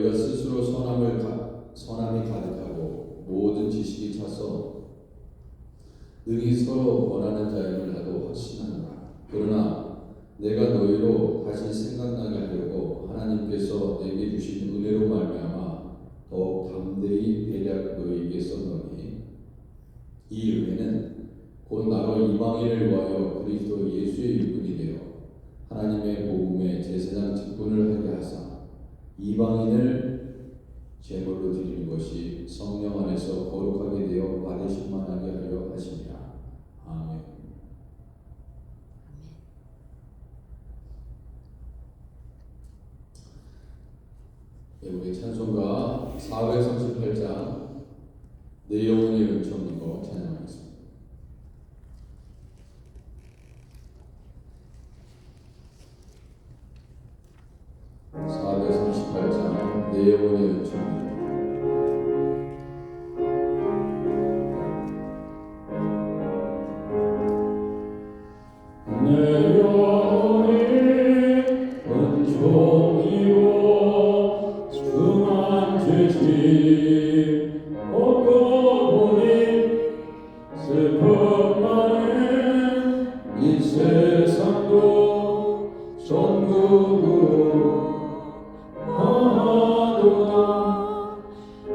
너희가 스스로 선함이 가득하고 모든 지식이 차서 능히 서로 원하는 자임을 나도 확신하노라. 그러나 내가 너희로 다시 생각나게 하려고 하나님께서 내게 주신 은혜로 말미암아 더욱 담대히 대략 너희에게 썼노니 이 은혜는 곧 나로 이방인을 위하여 그리스도 예수의 육군이 되어 하나님의 복음의 제사장 직분을 하게 하사 이방인을 제물로 드리는 것이 성령 안에서 거룩하게 되어 받으실 만하게 하려 하심이라. 아멘. 네, 우리 찬송가 438장 내 영혼의 은총이고 찬양하겠습니다. 438장 내 영혼의 은총이고 내 영혼의 은총이고 중한 죄짐 얻고 보니 슬픔 많은 이 세상도 전국으로 하도다.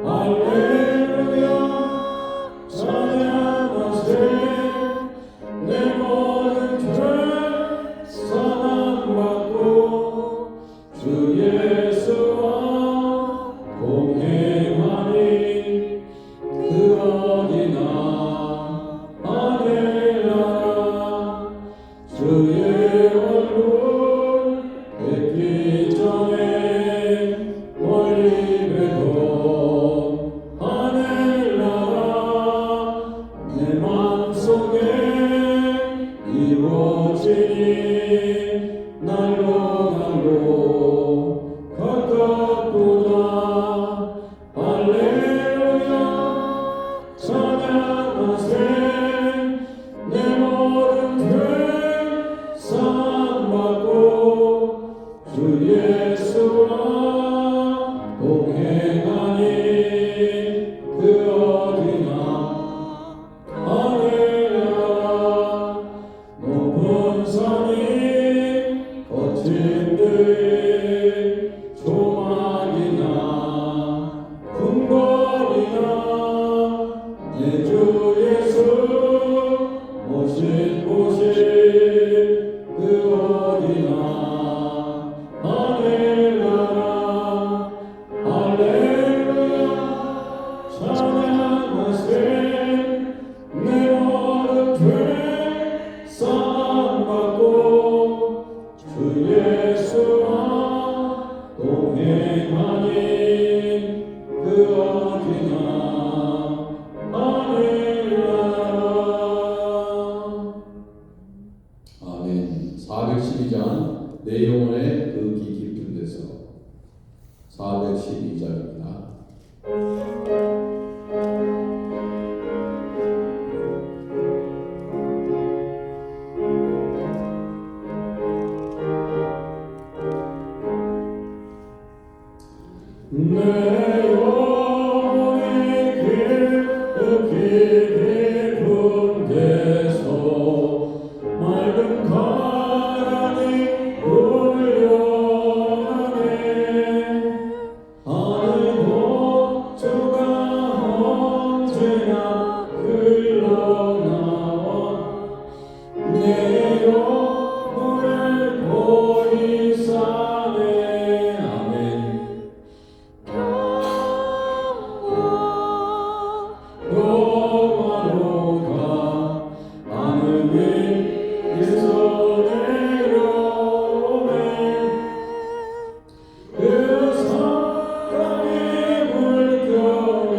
할렐루야 찬양하세. 내 모든 죄 사함받고 주 예수와 동행하니 그 어디나 아뢰라. 주의 얼굴 뵙기 전에 멀리 뵈도 하늘나라 내 마음속에 이루어지니 날로 가깝도다. 할렐루야 찬양하세. 내 모든 죄 사함받고 주 예수와 동행하니 그 어디나 아뢰라. 높은 산이 거친 들 조막이나 궁궐이나 내 주 예수 오신 곳이 그 어디나 아뢰라. 할렐루야 찬양하세. 내 모든 죄 사함받고 주 예수와 동행하니 그 어디나 아뢰라. 아멘. 412장 내 영혼의 그 깊은 데서 412절입니다. 내 영혼이 깊이 깊은 데서 맑은 바람이 울려가네. 하늘 목조가 언제나 흘러나와 내 영혼을 보이사네. 아멘. 로마로 가 하늘 위에서 내려오네. 그 사랑의 물결이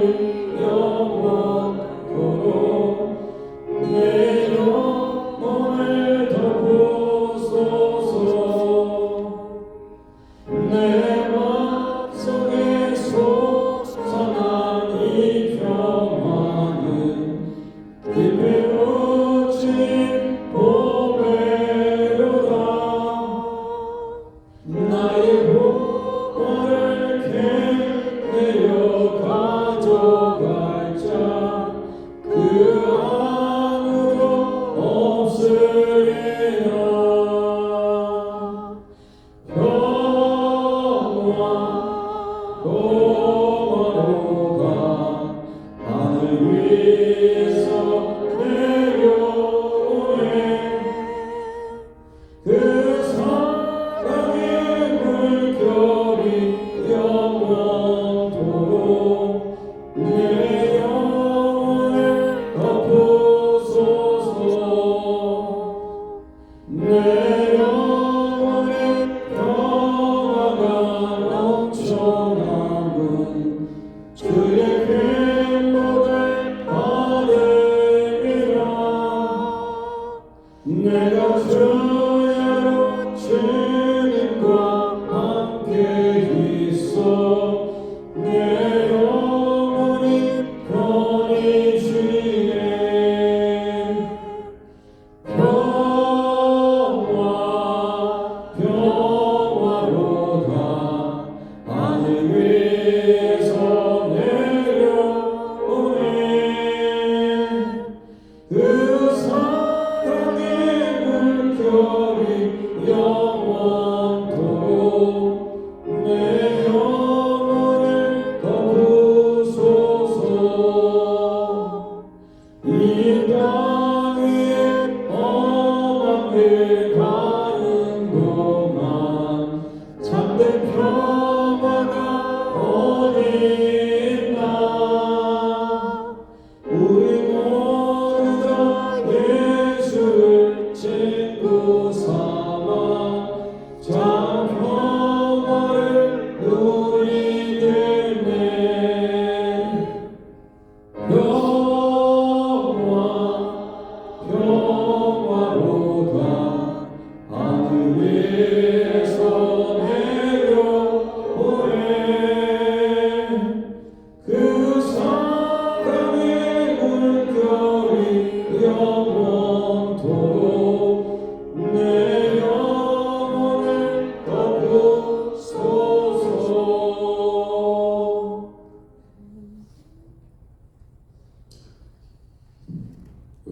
영원히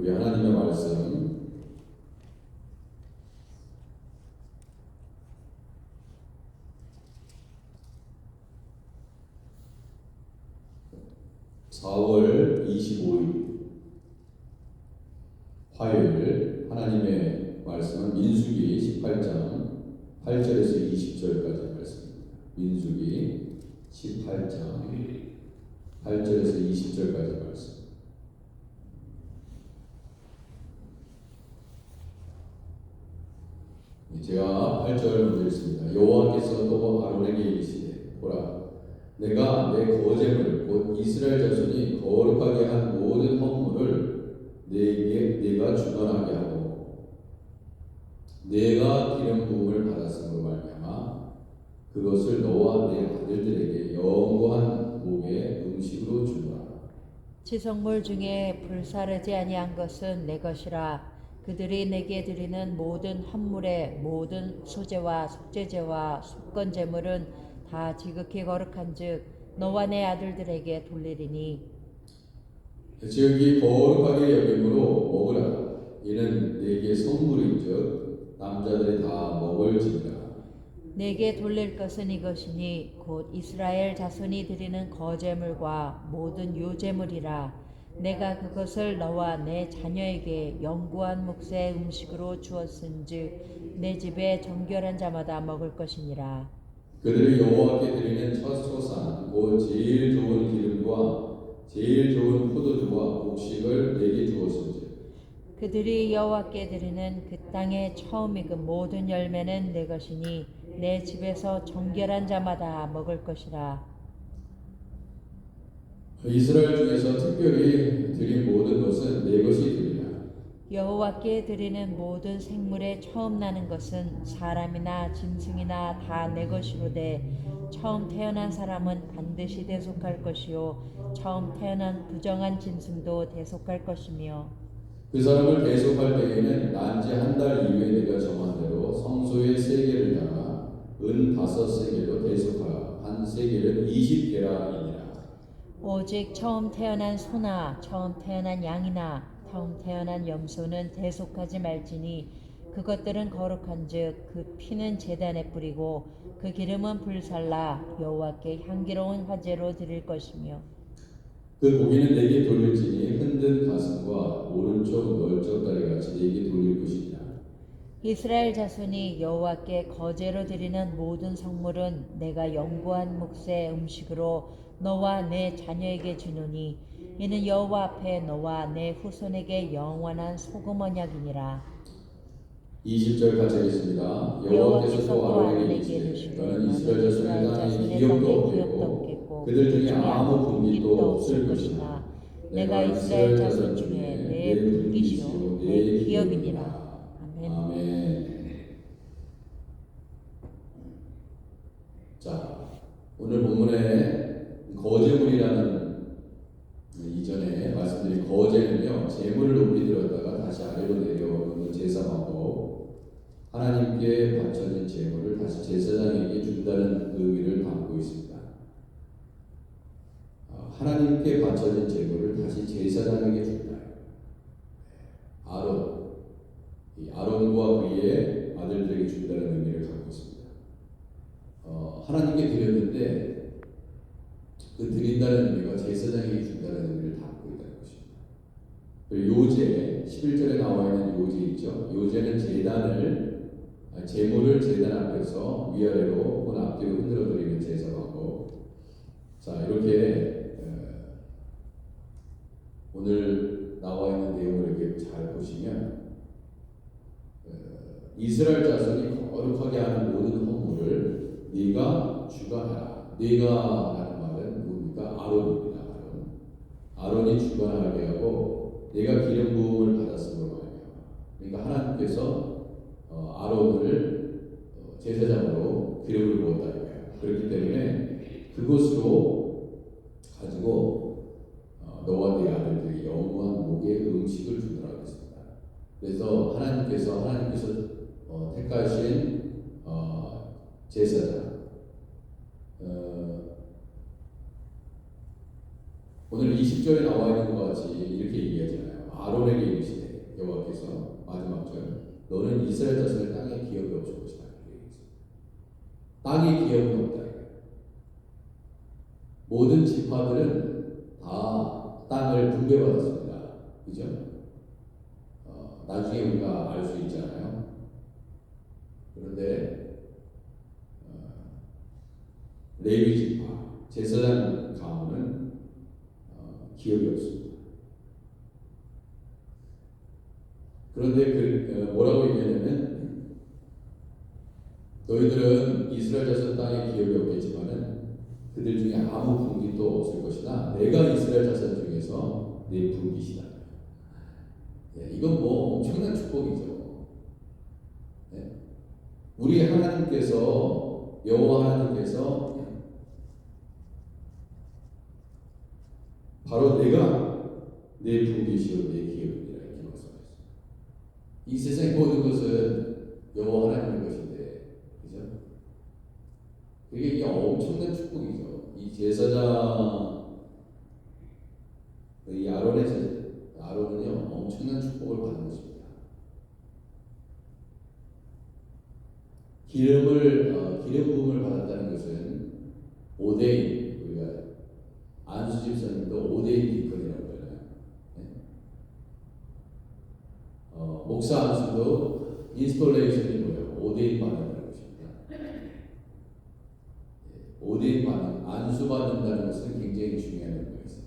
우리 하나님의 말씀 (4월 25일) 화요일 하나님의 말씀은 민수기 18장 8절에서 20절까지 말씀입니다. 민수기 18장 8절에서 20절까지 말씀. 제가 8절 먼저 읽습니다. 여호와께서 또 아론에게 이르시되 보라, 내가 내 거제물 곧 이스라엘 자손이 거룩하게 한 모든 헌물을 내가 주관하게 하고 내가 기름 부음을 받았음으로 말미암아 그것을 너와 내 아들들에게 영원한 목의 음식으로 주노라. 지성물 중에 불사르지 아니한 것은 내 것이라. 그들이 내게 드리는 모든 헌물의 모든 소제와 속죄제와 속건제물은 다 지극히 거룩한즉 너와 내 아들들에게 돌리리니. 지극히 거룩하게 여김으로 먹으라. 이는 내게 선물인즉 남자들이 다 먹을지니라. 내게 돌릴 것은 이것이니 곧 이스라엘 자손이 드리는 거제물과 모든 요제물이라. 내가 그것을 너와 내 자녀에게 영구한 몫의 음식으로 주었은즉 내 집에 정결한 자마다 먹을 것이니라. 그들이 여호와께 드리는 첫 소산 곧 제일 좋은 기름과 제일 좋은 포도주와 곡식을 내게 주었은즉 그들이 여호와께 드리는 그 땅의 처음 익은 모든 열매는 내 것이니 내 집에서 정결한 자마다 먹을 것이라. 이스라엘 중에서 특별히 드린 모든 것은 내 것이 되리라. 여호와께 드리는 모든 생물의 처음 나는 것은 사람이나 짐승이나 다 내 것이로되 처음 태어난 사람은 반드시 대속할 것이요 처음 태어난 부정한 짐승도 대속할 것이며 그 사람을 대속할 때에는 난지 한 달 이후에 내가 정한 대로 성소의 3개를 달아 은 5세겔로 대속하라. 한 세겔은 20게라이니라. 오직 처음 태어난 소나 처음 태어난 양이나 처음 태어난 염소는 대속하지 말지니 그것들은 거룩한즉 그 피는 제단에 뿌리고 그 기름은 불살라 여호와께 향기로운 화제로 드릴 것이며 그 고기는 내게 돌릴지니 흔든 가슴과 오른쪽 넓적 다리같이 내게 돌릴 것이니라. 이스라엘 자손이 여호와께 거제로 드리는 모든 성물은 내가 영구한 몫의 음식으로 너와 내 자녀에게 주노니 이는 여호와 앞에 너와 내 후손에게 영원한 소금 언약이니라. 20절 같이 하겠습니다. 여호와께서 또 아론에게 이르시되 너는 이스라엘 자손의 땅에 기업도 없겠고 그들 중에 아무 분깃도 없을 것이나 내가 이스라엘 자손 중에 내 분깃이요 내 기업이니라. 아멘. 자, 오늘 본문에 거제물이라는 이전에 말씀드린 거제는요, 재물을 높이 들었다가 다시 아래로 내려오는 제사 방법, 하나님께 바쳐진 재물을 다시 제사장에게 준다는 의미를 담고 있습니다. 하나님께 바쳐진 재물을 다시 제사장에게 준다. 아론과 그의 아들들에게 준다는 의미를 갖고 있습니다. 하나님께 드렸는데 그 드린다는 의미가 제사장에게 준다는 의미를 담고 있다는 것입니다. 그리고 요제 11절에 나와 있는 요제 있죠. 요제는 제물을 제단 앞에서 위아래로 혹은 앞뒤로 흔들어 드리는 제사 방법. 자, 이렇게 오늘 나와 있는 내용을 이렇게 잘 보시면 이스라엘 자손이 거룩하게 하는 모든 헌물을 네가 주관하라. 네가라는 말은 누굽니까? 아론입니다. 아론이 주관하게 하고 내가 기름 부음을 받았음으로 말이에요. 그러니까 하나님께서 아론을 제사장으로 기름을 부었다 이거예요. 그렇기 때문에 그것으로 가지고 너와 네 아들들이 영원한 목의 음식을 주더라고 했습니다. 그래서 하나님께서 택하신 제사장. 오늘 20절에 나와 있는 것 같이 이렇게 얘기하잖아요. 아론에게 이르시되 여호와께서 마지막 절 너는 이스라엘 자손의 땅에 기업이 없을 것이다. 땅에 기업은 없다. 모든 지파들은 다 땅을 분배받았습니다. 그죠? 나중에 우리가 알 수 있잖아요. 그런데 레위 지파, 제사장 가문은 기업이 없습니다. 그런데 뭐라고 얘기하냐면 너희들은 이스라엘 자손 땅에 기업이 없겠지만은 그들 중에 아무 분깃도 없을 것이나 내가 이스라엘 자손 중에서 네 분깃이다. 이건 뭐 엄청난 축복이죠. 우리 하나님께서 여호와 하나님께서 바로 내가 내 분깃이요 내 기업이라 이렇게 말씀하셨어요. 이 세상의 모든 것은 여호와 하나님의 것인데, 그죠? 이게 엄청난 축복이죠. 이 제사장, 이 아론은요 엄청난 축복을 받는 것입니다. 기름 부음을 받았다는 것은 오대인, 우리가 안수 집사님도 오대인 디콘이라고 그러잖아요. 목사 안수도 인스톨레이션이 뭐예요? 오대인 받는다는 것입니다. 오대인 받는, 안수 받는다는 것은 굉장히 중요한 의미가 있어요.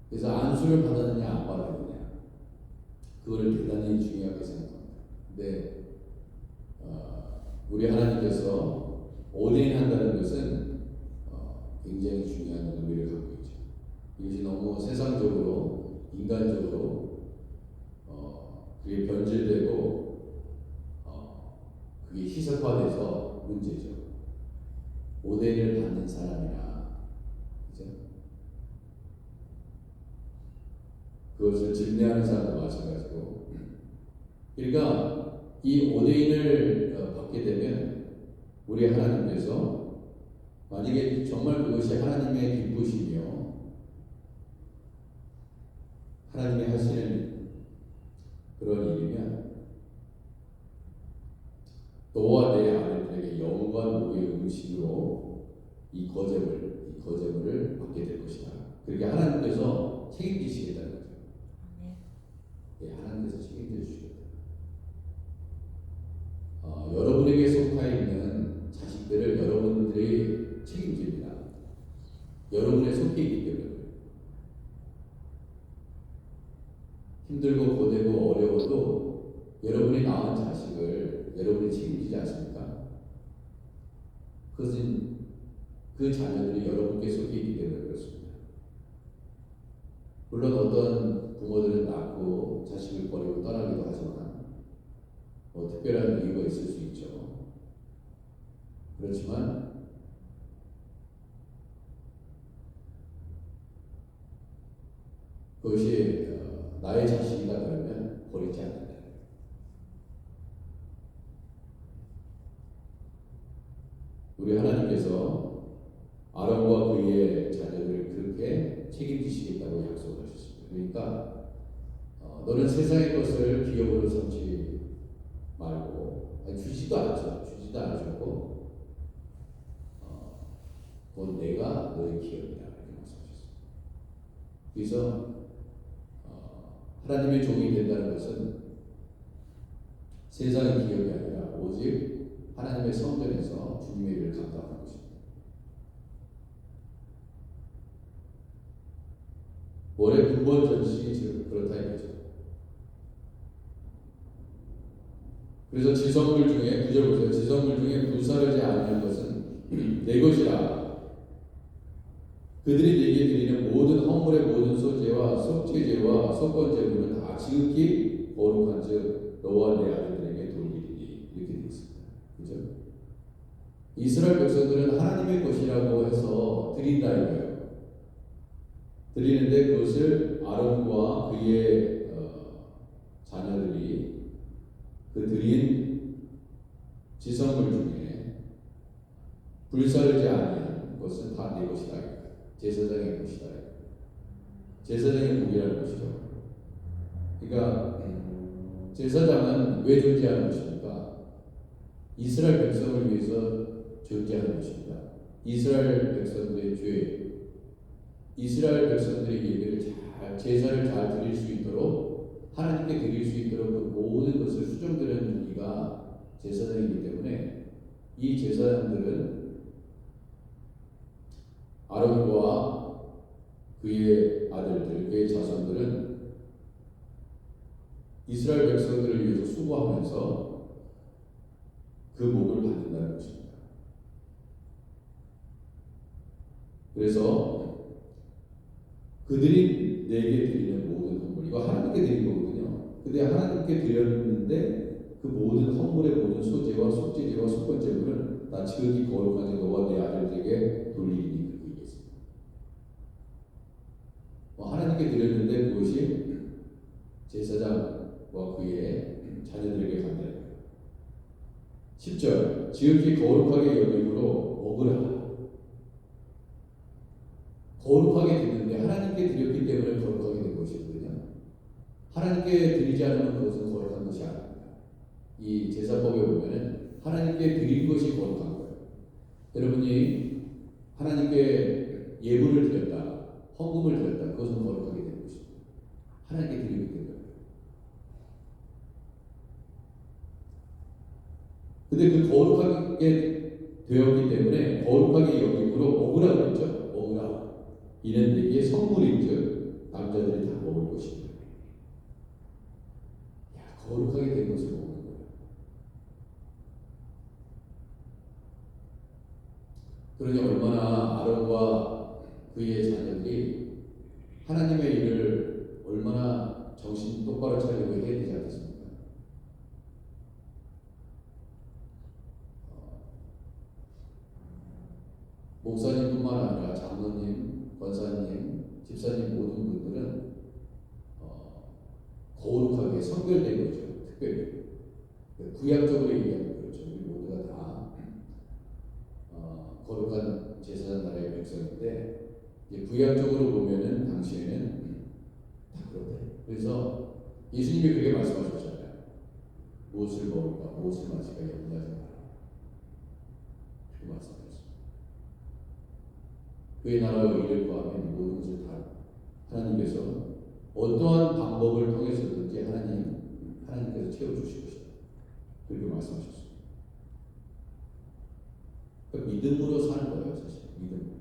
그래서 안수를 받았느냐 안 받았느냐, 그거를 대단히 중요하게 생각합니다. 근데 우리 하나님께서 오대인한다는 것은 굉장히 중요한 의미를 갖고 있죠. 이것이 너무 세상적으로, 인간적으로 그게 변질되고 그게 희석화돼서 문제죠. 오대인을 받는 사람이나, 그죠? 그것을 집례하는 사람도 마찬가지고. 그러니까 이 오대인을 받게 되면 우리 하나님께서 만약에 정말 그것이 하나님의 기쁘시며 하나님이 하시는 그런 일이면 너와 내 아들들에게 영과 목의 음식으로 이 거제물을 받게 될 것이다. 그렇게 하나님께서 책임지시겠다는 거죠. 하나님께서 책임져 주시겠다. 여러분에게 속하 있는 자식들을 여러분들이 책임집니다. 여러분에 속해 있기 때문에. 힘들고 고되고 어려워도 여러분이 낳은 자식을 여러분이 책임지지 않습니까? 그것은 그 자녀들이 여러분께 속해 있기 때문에 그렇습니다. 물론 어떤 부모들은 낳고 자식을 버리고 떠나기도 하지만 특별한 이유가 있을 수 있죠. 그렇지만 그것이 나의 자식이다 그러면 버리지 않는다. 우리 하나님께서 아론과 그의 자녀들을 그렇게 책임지시겠다고 약속하셨습니다. 그러니까 너는 세상의 것을 기업으로 삼지 말고, 주지도 않으셨고 곧 내가 너의 기업이다 이렇게 말씀하셨습니다. 그래서 하나님의 종이 된다는 것은 세상의 기업이 아니라 오직 하나님의 성전에서 주님의 일을 감당하는 것입니다. 원래 근본 전식이 그렇다 이거죠. 그래서 지성물 중에 9절 보세요. 지성물 중에 불사르지 아니한 것은 내 것이라. 그들이 내게 드리는 모든 헌물의 모든 소제와 속죄제와 속건제물은 다 지극히 거룩한즉 너와 내 아들들에게 돌리리니 이렇게 되어 있습니다. 그죠? 이스라엘 백성들은 하나님의 것이라고 해서 드린다 이거예요. 드리는데 그것을 아론과 그의 자녀들이 그 드린 지성물 중에 불사르지 아니한 것은 다 내 것이다. 제사장의 것이다. 제사장의 복이라는 것이죠. 그러니까 제사장은 왜 존재하는 것입니까? 이스라엘 백성을 위해서 존재하는 것입니다. 이스라엘 백성들의 죄, 이스라엘 백성들의 예배를 제사를 잘 드릴 수 있도록 하나님께 드릴 수 있도록 그 모든 것을 수정드리는 이가 제사장이기 때문에 이 제사장들은 아론과 그의 아들들, 그의 자손들은 이스라엘 백성들을 위해서 수고하면서 그 목을 받는다는 것입니다. 그래서 그들이 내게 드리는 모든 헌물, 이거 하나님께 드린 거거든요. 근데 하나님께 드렸는데 그 모든 헌물의 모든 소재와 속죄제와 속건제물은 나 지극히 거룩한 너와 내 아들에게 돌리리니 그렇게 얘기했습니다. 하나님께 드렸는데 그것이 제사장과 그의 자녀들에게 간다는 거예요. 10절 지극히 거룩하게 여김으로 먹으라. 거룩하게 드렸는데 하나님께 드렸기 때문에 거룩하게 된 것이거든요. 하나님께 드리지 않으면 그것은 거룩한 것이 아닙니다. 이 제사법에 보면은 하나님께 드린 것이 거룩한 거예요. 여러분이 하나님께 예물을 드렸다, 헌금을 드렸다, 그것은 거룩하게 되는 것입니다. 하나님께 드리기 때문에. 근데 그 거룩하게 되었기 때문에 거룩하게 여김으로 먹으라 그랬죠. 먹으라. 이는 내게 선물인즉 남자들이 다 먹을 것입니다. 거룩하게 된 것을 먹는 거예요. 그러니 얼마나 아론과 그의 자녀들이 하나님의 일을 얼마나 정신 똑바로 차리고 해야 되지 않겠습니까? 목사님뿐만 아니라 장로님, 권사님, 집사님 모든 분들은 거룩하게 선별된 거죠. 특별히 구약적으로 얘기하면 그렇죠. 우리 모두가 다 거룩한 제사장 나라의 백성인데 이제 구약적으로 보면은 당시에는 다 그렇대요. 그래서 예수님이 그렇게 말씀하셨잖아요. 무엇을 먹을까, 무엇을 마실까 염려하지 마라. 그렇게 말씀하셨어요. 그의 나라와 의를 구하면 모든 것을 다 하나님께서 어떠한 방법을 통해서든지 하나님께서 채워주실 것이다. 그렇게 말씀하셨습니다. 그러니까 믿음으로 사는 거예요, 사실. 믿음.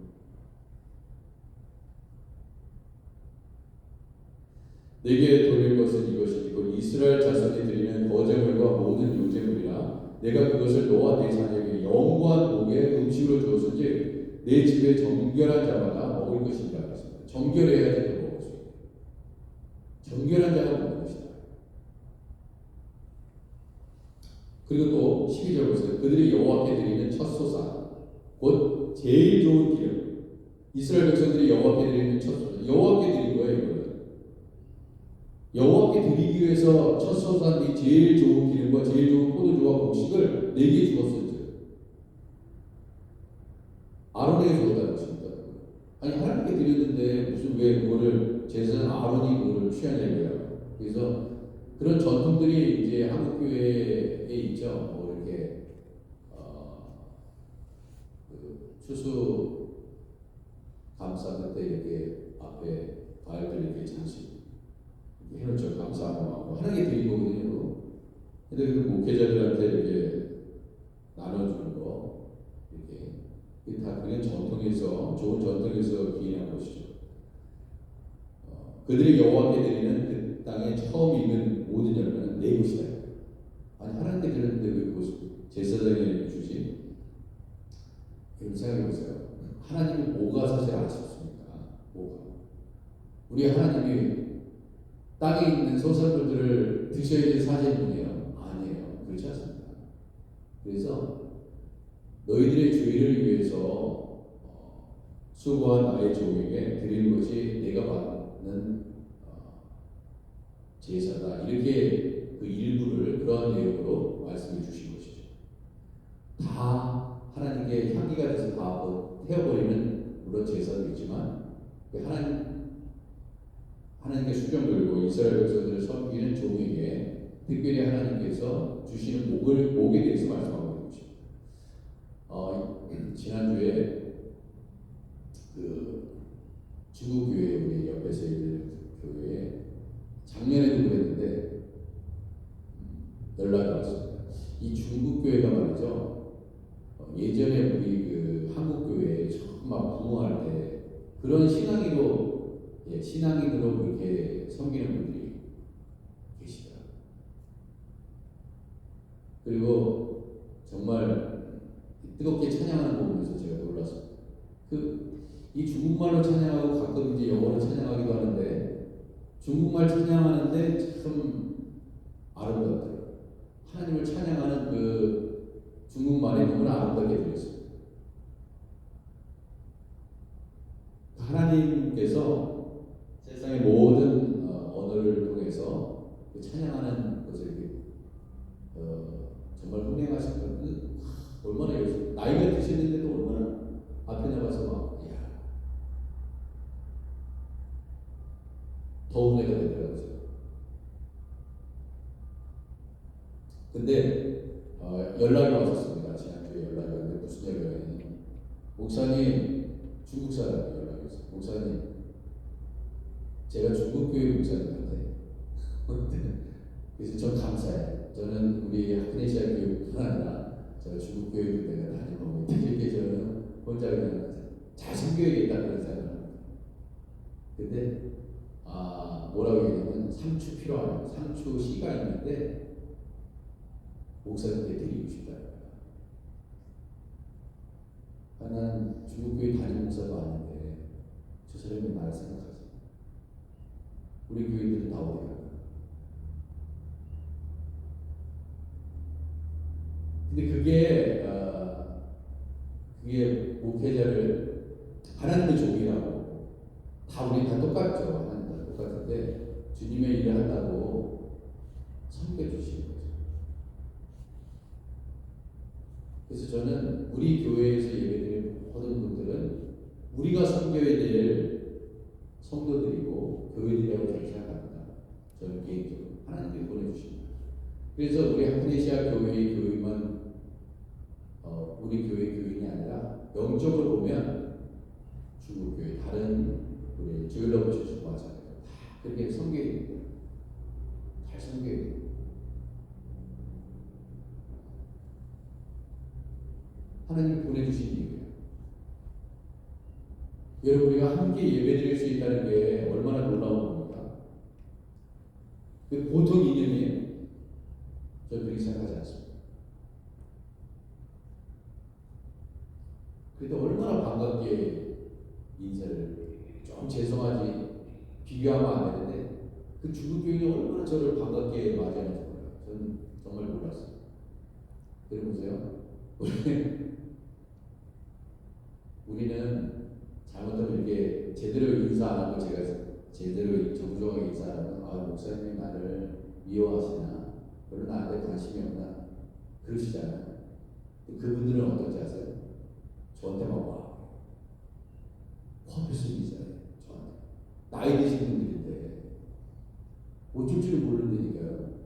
내게 돌릴 것은 이것이고 이스라엘 자손이 드리는 거제물과 모든 요제물이라 내가 그것을 너와 내 자녀에게 영구한 복의 음식으로 주었은지 내 집에 정결한 자마다 먹을 것이라 하셨습니다. 정결해야지 또 먹을 수 있다. 정결한 자가 먹는 것이다. 그리고 또 12절 보세요. 그들이 여호와께 드리는 첫 소사 곧 제일 좋은 기름. 이스라엘 백성들이 여호와께 드리는 첫 소사. 여호와께 드린 거예요. 이거는. 여호와께 드리기 위해서 첫 소사니 제일 좋은 기름과 제일 좋은 포도주와 곡식을 내게 주었었죠. 아론에게 줬다는 것입니다. 아니 하나님께 드렸는데 무슨 왜 그거를 제사장 아론이 그거를 취하냐고요. 그래서 그런 전통들이 이제 한국 교회에 있죠. 뭐 이렇게 그 추수 감사 그때 이렇게 앞에 과일들 이렇게 장식 이렇게 해놓죠. 감사하고 하나님께 드린 거거든요. 근데 그 목회자들한테 이렇게 나눠주는 거 이렇게 다 그냥 전통에서 좋은 전통에서 기인한 것이죠. 그들이 여호와께 드리는 그 땅에 처음 익은 모든 열매는 내 것이다. 아니 하나님께 드렸는데 왜 그것을 제사장에게 주지? 여러분 생각해보세요. 하나님이 뭐가 사실 아쉽습니까? 뭐가? 우리 하나님이 땅에 있는 소산물들을 드셔야 될 사제분이에요? 아니에요. 그렇지 않습니다. 그래서 너희들의 죄를 위해서 수고한 나의 종에게 드리는 것이 내가 받는 제사다. 이렇게 그 일부를 그러한 내용으로 말씀해 주신 것이죠. 다 하나님께 향기가 돼서 다 태워버리는 물론 제사도 있지만 하나님 하나님께 수종 들고 이스라엘 백성들을 섬기는 종에게 특별히 하나님께서 주시는 목에 대해서 말씀하고 있는 것입니다. 지난주에 그 중국 교회 우리 옆에서 있는 교회에 작년에도 그랬는데 연락이 왔습니다. 이 중국 교회가 말이죠. 예전에 우리 그 한국 교회 처음 막 부흥할 때 그런 신앙인으로 그렇게 섬기는 분들이 계시더라고요. 그리고 정말 뜨겁게 찬양하는 거 보면서 제가 놀랐습니다. 이 중국말로 찬양하고 가끔 이제 영어로 찬양하기도 하는데 중국말 찬양하는데 참 아름답더라고요. 하나님을 찬양하는 그 중국말이 너무나 아름답게 들렸어요. 하나님께서 세상의 모든 언어를 통해서 그 찬양하는 것을 정말 흥행하신 분 얼마나 나이가 드셨는데도 얼마나 앞에 나가서 막 더 은혜가 되더라고요. 근데 연락이 왔었습니다. 지난주에 연락이 왔는데 무슨 연락이 왔냐면 목사님 중국 사람이 연락이 왔어요. 목사님 제가 중국교회 목사님한테 그래서 전 감사해요. 저는 우리 하크네시아 교회뿐만 아니라 제가 중국교회도 내가 다니고 이렇게 저는 혼자 그냥 잘 섬겨야겠다 그런 생각을 합니다. 근데 뭐라고 얘기하면 상추 필요하면 상추 씨가 있는데 목사님께 드리고 싶다. 난 중국교회 담임 목사도 아닌데 저 사람이 나를 생각하지. 우리 교회들은 다 어디 갈까? 근데 그게 목회자를 하나님의 종이라고 우리 다 똑같죠. 하나님 다 똑같은데 주님의 일을 한다고 섬겨주시는 거죠. 그래서 저는 우리 교회에서 예배드리는 모든 분들은 우리가 섬겨야 될 성도들이고 교회들이라고 저는 생각합니다. 저는 개인적으로 하나님께 보내주십니다. 그래서 우리 하크네시아 교회의 교회만 우리 교회 교인이 아니라 영적으로 보면 중국 교회 다른 우리 조일러브 처치도 마찬가지예요. 다 그렇게 섬겨야 됩니다. 잘 섬겨야 됩니다. 하나님이 보내주신 이유예요. 여러분 우리가 함께 예배드릴 수 있다는 게 얼마나 놀라운 겁니까? 보통 인연이에요. 저는 그렇게 생각하지 않습니다. 그래도 얼마나 반갑게 인사를 좀 죄송하지 비교하면 안 되는데 그 중국 교인이 얼마나 저를 반갑게 맞이하는지 몰라요. 저는 정말 몰랐어요. 여러분 보세요. 우리는 잘못하면 이렇게 제대로 인사 안 하고 제가 제대로 정중하게 인사하면 목사님이 나를 미워하시나 별로 나한테 관심이 없나 그러시잖아요. 그분들은 어떤지 아세요? 저한테만 와. 커피숍이 있어요. 저한테. 나이 드신 분들인데 어쩔 줄을 모르는데니까요.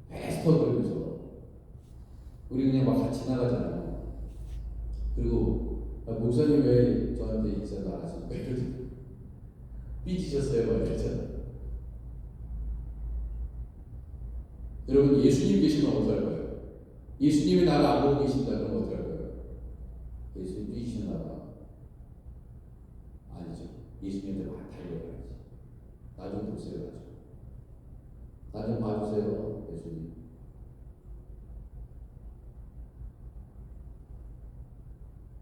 베스터 그러면서 우리 그냥 막 같이 나가잖아요. 그리고 목사님 왜 저한테 인사도 안 하십니까? 삐지셨어요? 막 이랬잖아요. 여러분 예수님 계시면 어떡할 거예요? 예수님이 나를 안 보고 계신다 그러면 어떡할 거예요? 예수님 삐지셨나 봐. 아니죠. 예수님한테 막 달려가야지. 나 좀 보세요. 나 좀 봐주세요. 예수님.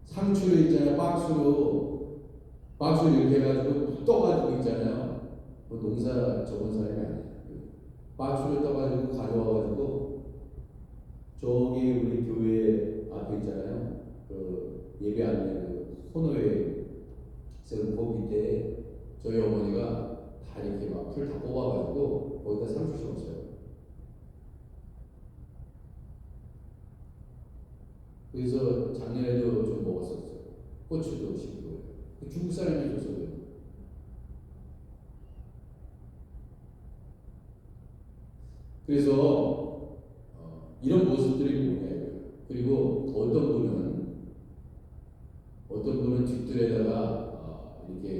상추를 있잖아요. 박스로 이렇게 해가지고 떠가지고 있잖아요. 뭐 농사 접은 사람이 아니에요. 박스를 떠가지고 가져와가지고 저기 우리 교회 앞에 있잖아요. 그 예배 안내 그 코너에 그 밑에 저희 어머니가 다 이렇게 막 풀 다 뽑아가지고 거기다 상추 심었어요. 그래서 작년에도 좀 먹었었어요. 고추도 심고. 중국 사람이 줘서요. 그래서 이런 모습들이 보여요. 그리고 어떤 분은 집들에다가 이렇게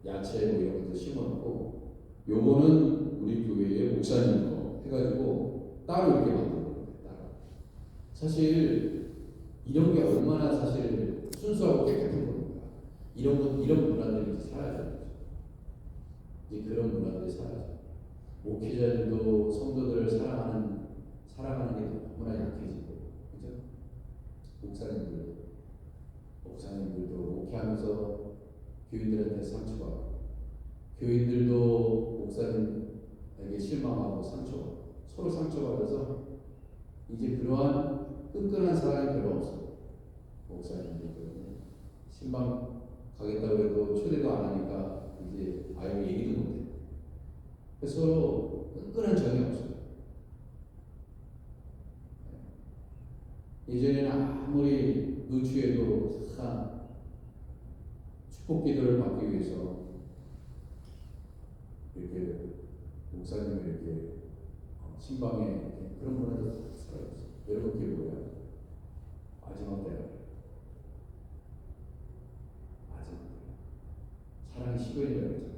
야채 뭐 이런 것도 심어놓고, 요거는 우리 교회의 목사님 거 해가지고 따로 이렇게 만들어 놓은 거예요. 따로. 사실 이런 게 얼마나 사실 순수하고 깨끗한 겁니까? 이런 문화들이 이제 사라져요. 이제 그런 문화들이 사라져. 목회자들도 성도들을 사랑하는 게 너무나 약해지고, 그죠? 목사님들도 목회하면서 교인들한테 상처받고, 교인들도 목사님에게 실망하고 서로 상처받아서 이제 그러한 끈끈한 사랑이 별로 없어요. 목사님들도 신방 가겠다고 해도 초대도 안 하니까 이제 아예 얘기도 못해요. 그래서 서로 끈끈한 정이 없어요. 예전에는 아무리 노출해도 참 축복 기도를 받기 위해서 이렇게 목사님을 이렇게 신방에 이렇게 그런 문화도 살아있어요. 여러분 그게 뭐야? 마지막 때라. 마지막 때. 사랑이 식어진다고 했잖아.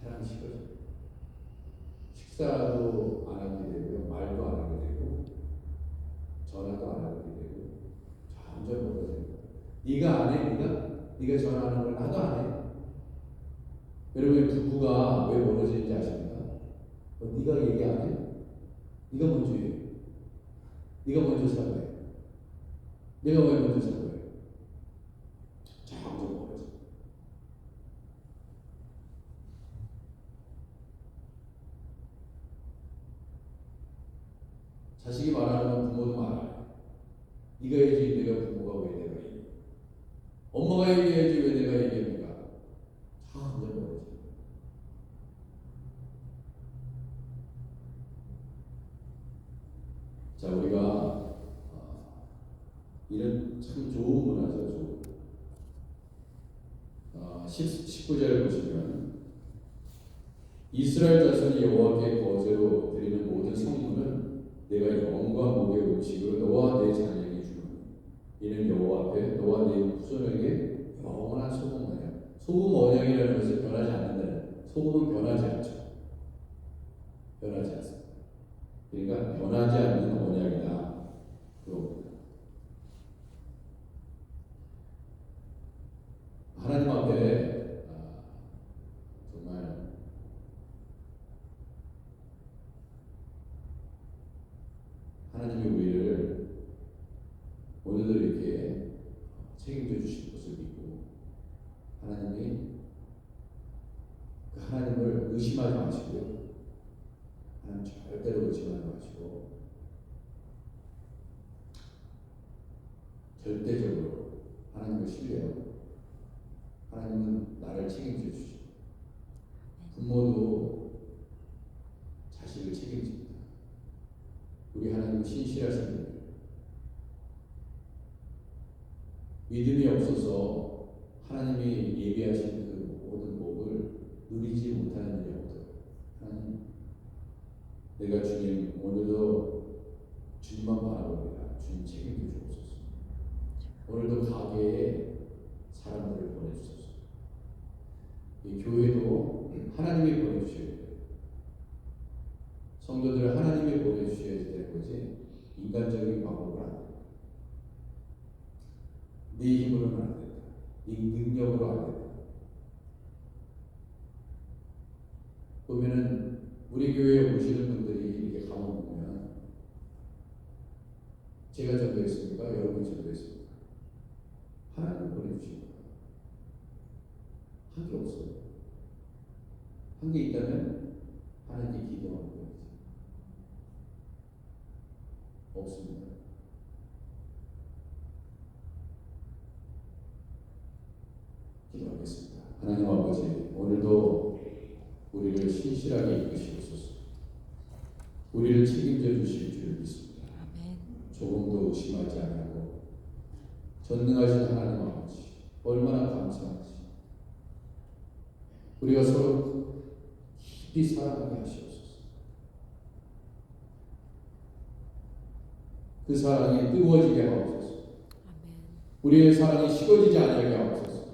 사랑이 식어져. 식사도 안 하게 되고요. 말도 안 하게 되고, 전화도 안 하게 되고, 점점 멀어지고. 네가 안 해? 네가 전화하는 걸 나도 안 해. 여러분 부부가 왜 멀어지는지 아십니까? 네가 얘기 안 해? 네가 먼저 해. 네가 먼저 사과해. 내가 왜 먼저 사과해? 점점 멀어져. 자식이 말하는 부모도 말아요. 네가 해야지 내가 부모가 왜 내가 얘기해? 엄마가 얘기해야지 왜 내가 얘기합니까? 점점 멀어져. 자, 우리가 이런 참 좋은 문화죠. 19절 보시면 이스라엘 자손이 여호와께 거제로 드리는 모든 성물은 내가 영과 목의 음식으로 너와 내 자녀에게 주노니 이는 여호와 앞에 너와 내 후손에게 영원한 소금 언약. 소금 언약이라는 것은 변하지 않는다는. 소금은 변하지 않죠. 변하지 않습니다. 그러니까 변하지 않는 언약이다. 그겁니다. 하나님 앞에 정말 하나님이 우리를 오늘도 이렇게 책임져 주실 것을 믿고, 하나님이 그 하나님을 의심하지 마시고요. 하나님 절대로 의심하지 마시고 절대적으로 하나님을 신뢰하고, 하나님은 나를 책임져 주시고, 부모도 자식을 책임집니다. 우리 하나님은 신실하신 분이에요. 믿음이 없어서 하나님이 예비하신 그 모든 복을 누리지 못하는 일이 없도록, 하나님, 내가 주님 오늘도 주님만 바라봅니다. 주님 책임져 주옵소서. 오늘도 가게에 사람들을 보내주소서. 이 교회도 하나님이 보내주셔야 돼요. 성도들을 하나님이 보내주셔야 되는 거지 인간적인 방법은 안 돼요. 네 힘으로는 안 된다. 네 능력으로 안 된다. 보면은 우리 교회에 오시는 분들이 이렇게 가만 보면 제가 전도했습니까? 여러분이 전도했습니까? 하나님 보내주신 거예요. 한 게 없어요. 한 게 있다면 하나님께 기도하는 거예요. 없습니다. 기도하겠습니다. 하나님 아버지, 오늘도 우리를 신실하게 이끄시옵소서. 우리를 책임져 주실 줄 믿습니다. 조금도 의심하지 않고 전능하신 하나님 아버지, 얼마나 감사하지. 우리가 서로 깊이 사랑하게 하시옵소서. 그 사랑이 뜨거워지게 하옵소서. 우리의 사랑이 식어지지 않게 하옵소서.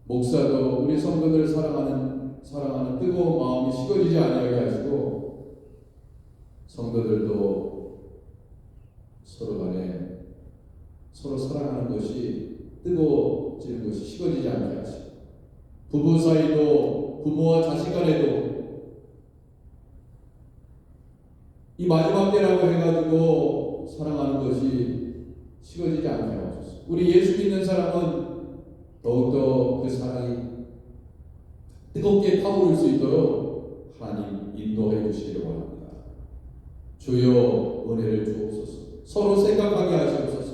목사도 우리 성도들을 사랑하는 뜨거운 마음이 식어지지 않게 하시고, 성도들도 서로 간에 서로 사랑하는 것이 뜨거워지는 것이 식어지지 않게 하시고, 부부 사이도 부모와 자식 간에도 이 마지막 때라고 해가지고 사랑하는 것이 식어지지 않게 하옵소서. 우리 예수 믿는 사람은 더욱더 그 사랑이 뜨겁게 타오를 수 있도록 하나님 인도해 주시기를 원합니다. 주여 은혜를 주옵소서. 서로 생각하게 하시옵소서.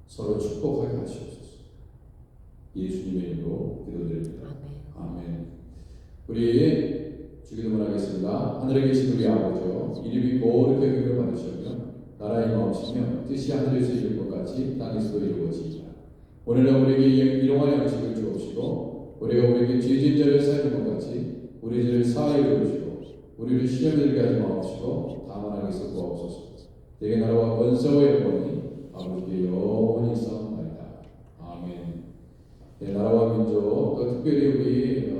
서로 축복하게 하시옵소서. 예수님의 이름으로 기도드립니다. 아멘. 우리 주기도문 하겠습니다. 하늘에 계신 우리 아버지여, 이름이 거룩하게 여김을 받으시오며 나라의 마옵시며 뜻이 하늘에서 이룬 것 같이 땅에서도 이루어지이다. 오늘은 우리에게 일용할 양식을 주옵시고, 우리가 우리에게 죄진 자를 사하는 것 같이 우리 죄를 사하여 주시고, 우리를 시험에 들게 하지 마옵시고 다만 악에서 구하옵소서. 내게 나라와 권세와 영광이 아버지께 영원히 있사옵나이다. 아멘. 네, 나라와 민족, 또 특별히 우리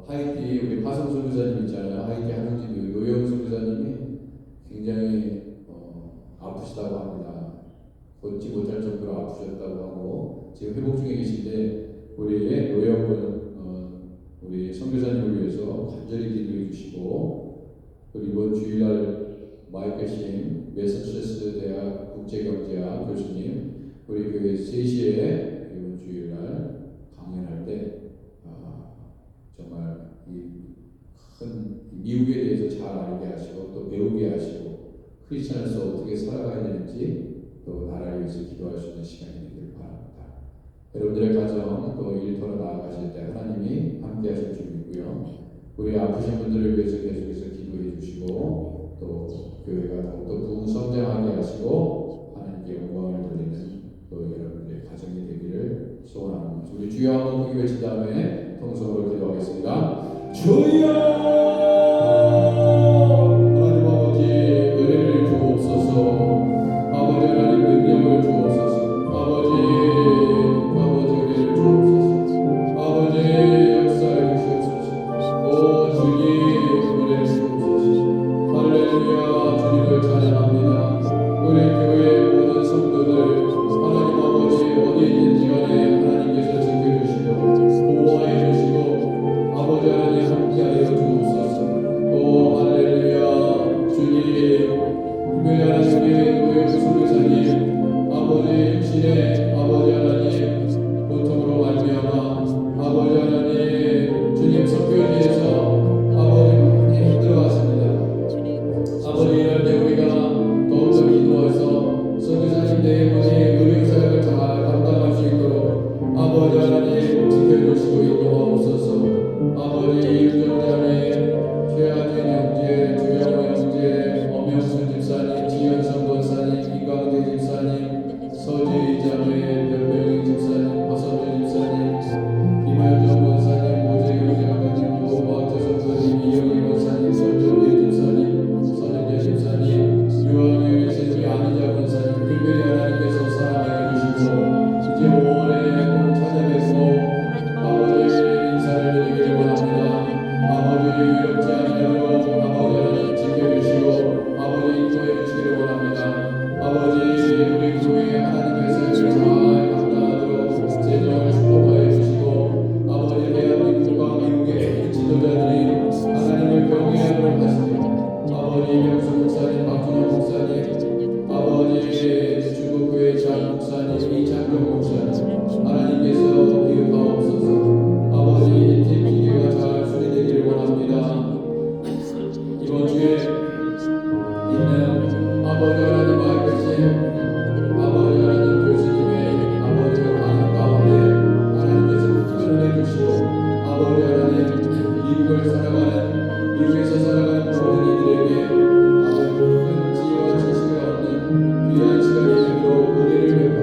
하이티 우리 파송 선교사님 있잖아요. 하이티 한국인 노영 선교사님이 굉장히 아프시다고 합니다. 걷지 못할 정도로 아프셨다고 하고 지금 회복 중에 계신데, 우리 노영은 우리 선교사님을 위해서 간절히 기도해 주시고, 그리고 이번 주일날 마이클 매사추세츠 대학 국제경제학 교수님 우리 교회 3시에 이번 주일날 강연할 때 정말 이 큰 미국에 대해서 잘 알게 하시고 또 배우게 하시고 크리스천으로서 어떻게 살아가야 되는지 또 나라를 위해서 기도할 수 있는 시간이 되기를 바랍니다. 여러분들의 가정 또 일터로 나아가실 때 하나님이 함께 하실 줄 믿고요. 우리 아프신 분들을 위해서 계속해서 기도해 주시고 또 교회가 더욱더 부흥성장하게 하시고 하나님께 영광을 돌리는 또 여러분들의 가정이 되기를 소원합니다. 우리 주여 한번 크게 외친 다음에 통성으로 기도하겠습니다. 주여! 하나님 아버지 은혜를 주옵소서. 아버지 하나님 능력을 주옵소서. 아버지 은혜를 주옵소서. 아버지 역사해 주시옵소서. 오 주님 은혜를 주옵소서. 할렐루야. 주님을 찬양합니다. 우리 교회의 모든 성도들 하나님 아버지 어디에 있는지 간에 하나님께서 지켜주시고 보호해 주시고 아버지 하나님 함께하여 주옵소서. 오 할렐루야. 주님 특별히 하나님의 노예 선교사님 아버지 신의 아버지 하나님 고통으로 말미암아 아버지 하나님 주님 석교지에서 아버지 많이 힘들어왔습니다. 아버지 이럴 때 우리가 더욱더 기도해서 선교사님 때문에 의료사역을 잘 감당할 수 있도록 아버지 하나님 지켜주시고 인도하옵소서. 아버지 유전자매 최하진 형제, 주영호 형제, 엄영순 집사님, 지현성 권사님, 이광재 집사님, 서재희 자매, 변명희 집사님, 허선주 집사님, 김현정 권사님, 모재경 장로님, 노박재 선교님, 이영희 권사님, 설정재 집사님, 선영재 집사님, 유황의 신비 안희자 권사님, 특별히 하나님께서 사랑해 주시고 이제 5월에 꼭 찾아뵙고 아버지 인사를 드리기를 원합니다. 아버지 위협지 않으려고 아버지 하나님 지켜주시고 아버지 인도해 주시기를 원합니다. 아버지 우리 교회 하나님의 사역을 잘 감당하도록 재정을 축복하여 주시고 아버지 대한민국과 미국의 지도자들이 하나님을 경외하도록 하시고 아버지 이명수 목사님, 박준영 목사님, 아버지 중국교회 장 목사님, 이창경 목사님 하나님께서 기억하옵소서. 아버지 이팀 기계가 잘 수리되기를 원합니다. 이번 주에 있는 아버지 하나님 아이들신 아버지 하나님 교수님의 아버지가 강한 가운데 하나님께서 특별히 해주시고 아버지 하나님 미국에서 살아가는 모든 이들에게 아버지 큰 지혜와 지식을 얻는 귀한 시간이 되도록 은혜를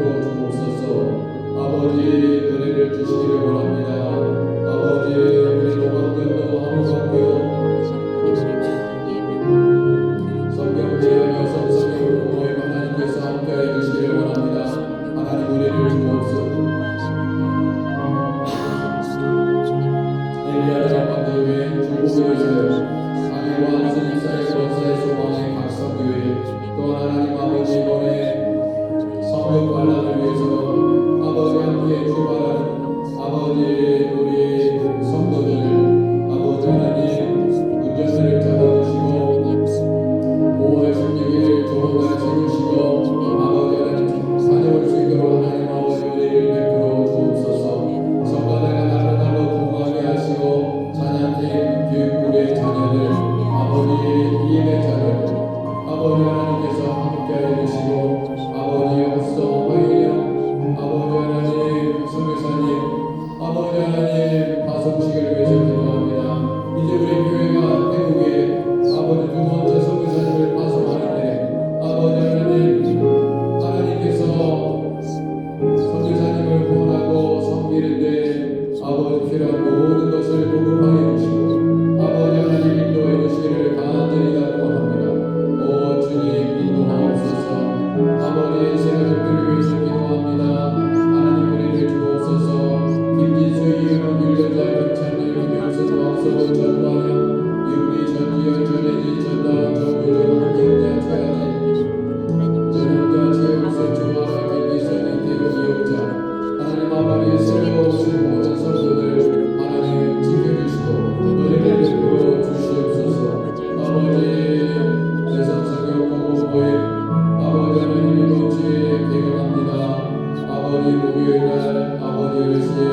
이 목요일날 아버지 열시에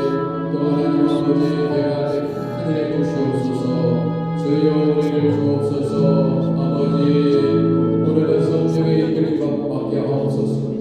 또 하나님 아버지 배가 하늘에 주시옵소서. 주여 우리를 주옵소서. 아버지 오늘은 성령의 이끌림 받게 하옵소서.